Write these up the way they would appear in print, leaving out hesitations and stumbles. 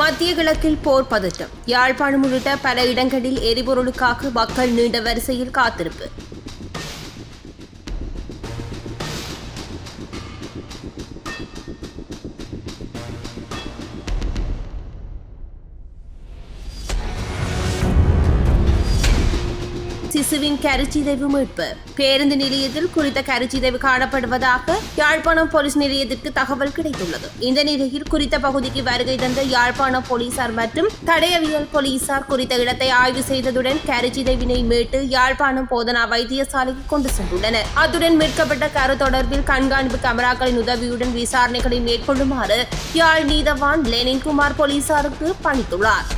மத்திய கிழக்கில் போர் பதட்டம். யாழ்ப்பாணம் உள்ளிட்ட பல இடங்களில் எரிபொருளுக்காக மக்கள் நீண்ட வரிசையில் காத்திருப்பு. சிசுவின் கருச்சிதைவு மீட்பு. பேருந்து நிலையத்தில் குறித்த கருச்சிதைவு காணப்படுவதாக யாழ்ப்பாணம் போலீஸ் நிலையத்திற்கு தகவல் கிடைத்துள்ளது. இந்த நிலையில் குறித்த பகுதிக்கு வருகை தந்த யாழ்ப்பாணம் போலீசார் மற்றும் தடயவியல் போலீசார் குறித்த இடத்தை ஆய்வு செய்ததுடன் கருச்சிதைவினை மீட்டு யாழ்ப்பாணம் போதனா வைத்தியசாலைக்கு கொண்டு சென்றுள்ளனர். அத்துடன் மீட்கப்பட்ட கரு தொடர்பில் கண்காணிப்பு கேமராக்களின் உதவியுடன் விசாரணைகளை மேற்கொள்ளுமாறு யாழ் நீதவான் லெனின்குமார் போலீசாருக்கு பணித்துள்ளார்.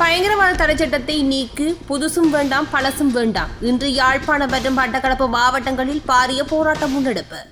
பயங்கரவாத தடை சட்டத்தை நீக்கு, புதுசும் வேண்டாம் பழசும் வேண்டாம். இன்று யாழ்ப்பாணம் மற்றும் மட்டக்களப்பு மாவட்டங்களில் பாரிய போராட்டம் முன்னெடுப்பு.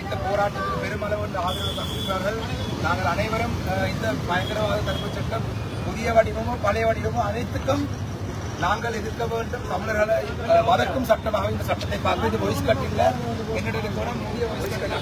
இந்த போராட்டத்துக்கு பெருமளவு ஆதரவு தந்திருக்கிறார்கள். நாங்கள் அனைவரும் இந்த பயங்கரவாத தடுப்பு சட்டம் புதிய வடிவமோ பழைய வடிவமோ அனைத்துக்கும் நாங்கள் எதிர்க்க வேண்டும். தமிழர்களை வதக்கும் சட்டமாக இந்த சட்டத்தை பார்த்து இது வாய்ஸ் கட் இல்லை. என்னுடைய கூட புதிய வாய்ஸ் கட்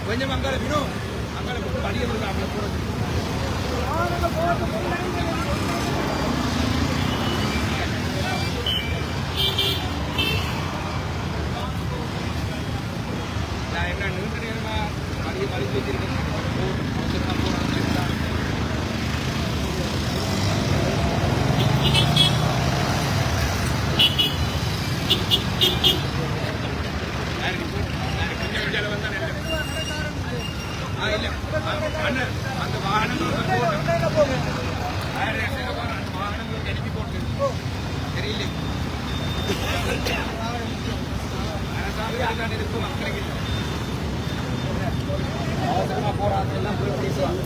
கொஞ்சம் அங்கே வினோம் அங்கே படிய போகிறது. நான் என்ன நீண்ட நேரமாக படிய படித்து வச்சிருக்கேன். அந்த வாகனங்கள் எழுப்பி போட்டு தெரியல இருக்கும் மக்களுக்கு அவசரமா போராட்டம் எல்லாம் போய் பேசுவாங்க.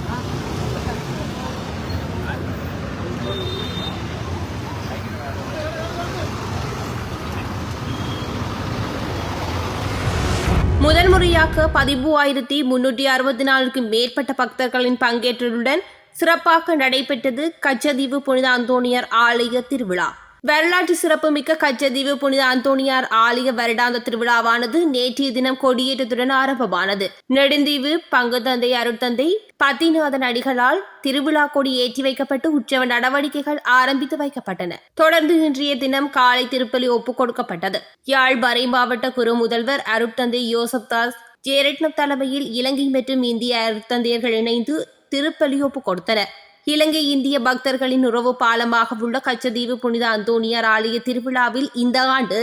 முதல் முறையாக 13,364க்கும் மேற்பட்ட பக்தர்களின் பங்கேற்றலுடன் சிறப்பாக நடைபெற்றது கச்சதீவு புனித அந்தோணியர் ஆலய திருவிழா. வரலாற்று சிறப்புமிக்க கச்சதீவு புனித அந்தோணியார் ஆலய வருடாந்த திருவிழாவானது நேற்றைய தினம் கொடியேற்றத்துடன் ஆரம்பமானது. நெடுந்தீவு பங்குத்தந்தை அருட்தந்தை பத்திநாதன் அடிகளால் திருவிழா கொடி ஏற்றி வைக்கப்பட்டு உற்சவ நடவடிக்கைகள் ஆரம்பித்து வைக்கப்பட்டன. தொடர்ந்து இன்றைய தினம் காலை திருப்பலி ஒப்புக் கொடுக்கப்பட்டது. யாழ் மறை மாவட்ட குரு முதல்வர் அருட்தந்தை யோசப் தாஸ் ஜெயரட்னம் தலைமையில் இலங்கை மற்றும் இந்திய அருட்தந்தையர்கள் இணைந்து திருப்பலி ஒப்புக் கொடுத்தனர். இலங்கை இந்திய பக்தர்களின் உறவு பாலமாக உள்ள கச்சதீவு புனித அந்தோணியார் ஆலய திருவிழாவில் இந்த ஆண்டு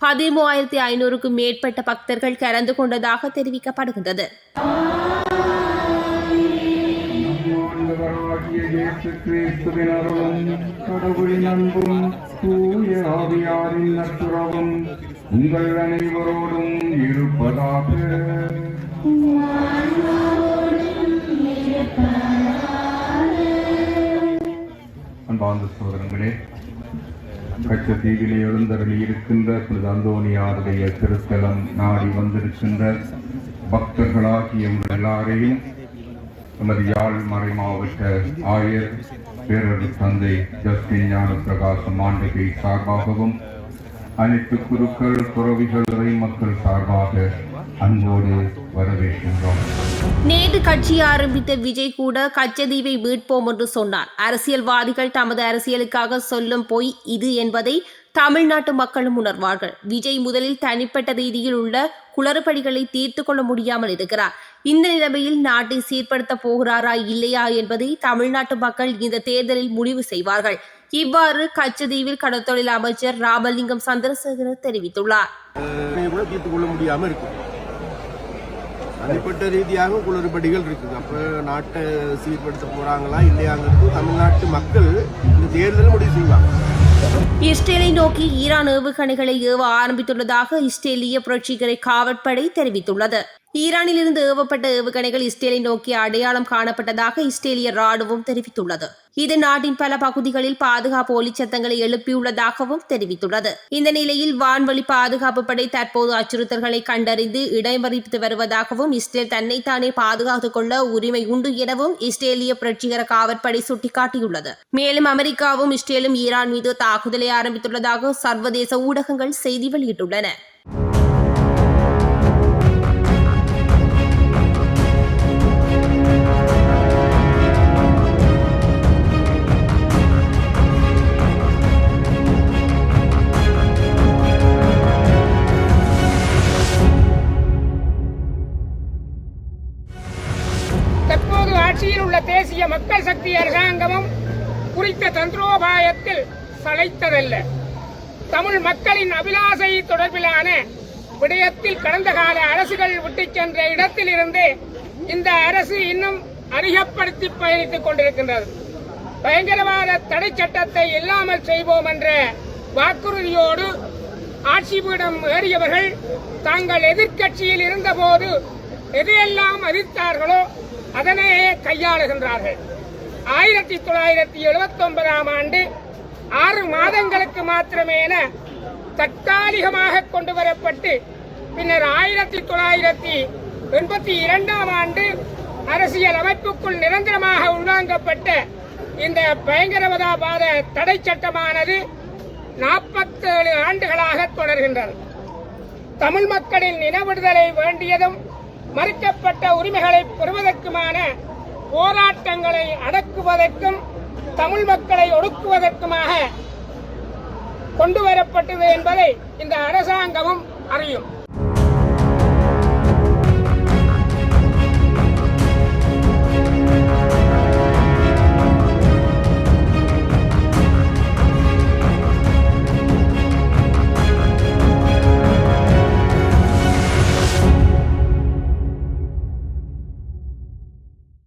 13,500க்கும் மேற்பட்ட பக்தர்கள் கலந்து கொண்டதாக தெரிவிக்கப்படுகின்றது. உங்கள் அனைவரோடும் இருப்பதாக. அன்பார்ந்த சோதரங்களே, கச்சத்தீவிலே எழுந்தருளி இருக்கின்ற புனித அந்தோணியாருடைய திருத்தலம் நாடி வந்திருக்கின்ற பக்தர்களாகிய எல்லாரையும் நமது யாழ் மறை மாவட்ட ஆயர் பேரரு தந்தை ஜஸ்டின் ஞான பிரகாசம் மாண்டகை சார்பாகவும் அனைத்து குருக்கள் துறவிகள் மக்கள் சார்பாக அன்போடு வரவேற்கின்றோம். நேற்று கட்சி ஆரம்பித்த விஜய் கூட கச்சதீவை மீட்போம் என்று சொன்னார். அரசியல்வாதிகள் தமது அரசியலுக்காக சொல்லும் பொய் இது என்பதை தமிழ்நாட்டு மக்களும் உணர்வார்கள். விஜய் முதலில் தனிப்பட்ட ரீதியில் உள்ள குளறுபடிகளை தீர்த்து கொள்ள முடியாமல் இருக்கிறார். இந்த நிலைமையில் நாட்டை சீர்படுத்த போகிறாரா இல்லையா என்பதை தமிழ்நாட்டு மக்கள் இந்த தேர்தலில் முடிவு செய்வார்கள். இவ்வாறு கச்சதீவில் கடற்தொழில் அமைச்சர் ராமலிங்கம் சந்திரசேகர் தெரிவித்துள்ளார். தனிப்பட்ட ரீதியாக குளறுபடிகள் இருக்குது. அப்போ நாட்டை சீர்படுத்த போறாங்களா இல்லையாங்கிறது தமிழ்நாட்டு மக்கள் இந்த தேர்தல் முடிவு செய்வாங்க. இஸ்ரேலை நோக்கி ஈரான் ஏவுகணைகளை ஏவ ஆரம்பித்துள்ளதாக இஸ்ரேலிய புரட்சிகர காவற்படை தெரிவித்துள்ளது. ஈரானில் இருந்து ஏவப்பட்ட ஏவுகணைகள் இஸ்ரேலை நோக்கி அடையாளம் காணப்பட்டதாக இஸ்ரேலிய ராணுவம் தெரிவித்துள்ளது. இது நாட்டின் பல பகுதிகளில் பாதுகாப்பு ஒலிச்சத்தங்களை எழுப்பியுள்ளதாகவும் தெரிவித்துள்ளது. இந்த நிலையில் வான்வழி பாதுகாப்பு படை தற்போது அச்சுறுத்தல்களை கண்டறிந்து இடைமறித்து வருவதாகவும் இஸ்ரேல் தன்னைத்தானே பாதுகாத்துக் கொள்ள உரிமை உண்டு எனவும் இஸ்ரேலிய புரட்சிகர காவற்படை சுட்டிக்காட்டியுள்ளது. மேலும் அமெரிக்காவும் இஸ்ரேலும் ஈரான் மீது தாக்குதலை ஆரம்பித்துள்ளதாக சர்வதேச ஊடகங்கள் செய்தி வெளியிட்டுள்ளன. தற்போது ஆட்சியில் உள்ள தேசிய மக்கள் சக்தி அரசாங்கமும் குறித்த தந்திரோபாயத்தில் சளைத்ததல்ல. தமிழ் மக்களின் அபிலாசை தொடர்பிலான விடயத்தில் கடந்த கால அரசுகள் விட்டுச் சென்ற இடத்தில் இருந்து இந்த அரசு இன்னும் அதிகப்படுத்தி பயணித்துக் கொண்டிருக்கின்றது. பயங்கரவாத தடை சட்டத்தை இல்லாமல் செய்வோம் என்ற வாக்குறுதியோடு ஆட்சி பீடம் ஏறியவர்கள் தாங்கள் எதிர்க்கட்சியில் இருந்தபோது எதையெல்லாம் அறிவித்தார்களோ அதனையே கையாளுகின்றார்கள். 1979ஆம் ஆண்டு 6 மாதங்களுக்கு மாத்திரமே தற்காலிகமாக கொண்டு வரப்பட்டு பின்னர் 1982ஆம் ஆண்டு அரசியல் அமைப்புக்குள் நிரந்தரமாக உள்வாங்கப்பட்ட இந்த பயங்கரவாத தடை சட்டமானது 47 ஆண்டுகளாக தொடர்கின்றது. தமிழ் மக்களின் இனவிடுதலை வேண்டியதும் மறுக்கப்பட்ட உரிமைகளை பெறுவதற்குமான போராட்டங்களை அடக்குவதற்கும் தமிழ் மக்களை ஒடுக்குவதற்குமாக கொண்டுவரப்பட்டது என்பதை இந்த அரசாங்கமும் அறியும்.